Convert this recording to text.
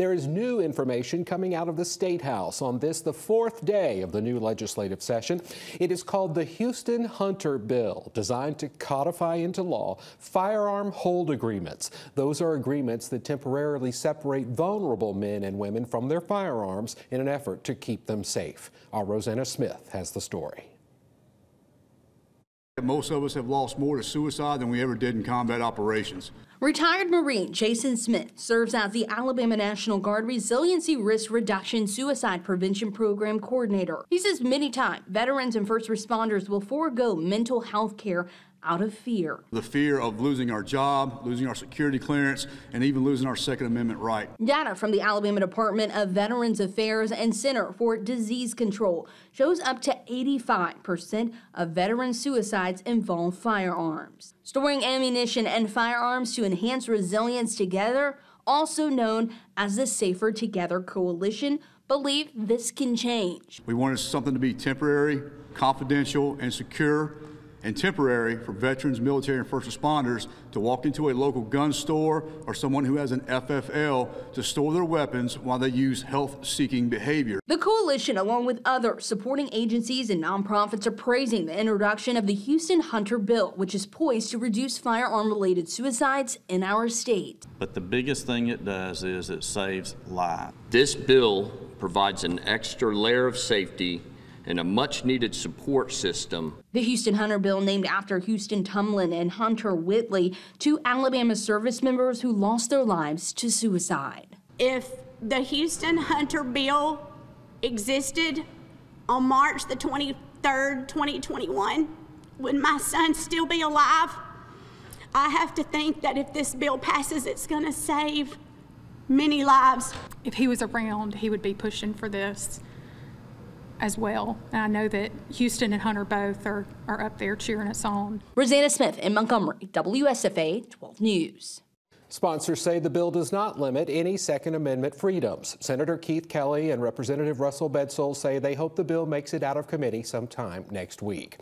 There is new information coming out of the State House on this, the fourth day of the new legislative session. It is called the Houston Hunter Bill, designed to codify into law firearm hold agreements. Those are agreements that temporarily separate vulnerable men and women from their firearms in an effort to keep them safe. Our Rosanna Smith has the story. Most of us have lost more to suicide than we ever did in combat operations. Retired Marine Jason Smith serves as the Alabama National Guard Resiliency Risk Reduction Suicide Prevention Program Coordinator. He says many times veterans and first responders will forego mental health care out of fear. The fear of losing our job, losing our security clearance, and even losing our Second Amendment right. Data from the Alabama Department of Veterans Affairs and Center for Disease Control shows up to 85% of veteran suicides involve firearms. Storing ammunition and firearms to enhance resilience together, also known as the Safer Together Coalition, believe this can change. We wanted something to be temporary, confidential, and secure, and temporary for veterans, military, and first responders to walk into a local gun store or someone who has an FFL to store their weapons while they use health-seeking behavior. The coalition, along with other supporting agencies and nonprofits, are praising the introduction of the Houston Hunter Bill, which is poised to reduce firearm-related suicides in our state. But the biggest thing it does is it saves lives. This bill provides an extra layer of safety and a much-needed support system. The Houston Hunter Bill, named after Houston Tumlin and Hunter Whitley, two Alabama service members who lost their lives to suicide. If the Houston Hunter Bill existed on March the 23rd, 2021, would my son still be alive? I have to think that if this bill passes, it's going to save many lives. If he was around, he would be pushing for this as well. And I know that Houston and Hunter both are up there cheering us on. Rosanna Smith in Montgomery, WSFA 12 News. Sponsors say the bill does not limit any Second Amendment freedoms. Senator Keith Kelly and Representative Russell Bedsole say they hope the bill makes it out of committee sometime next week.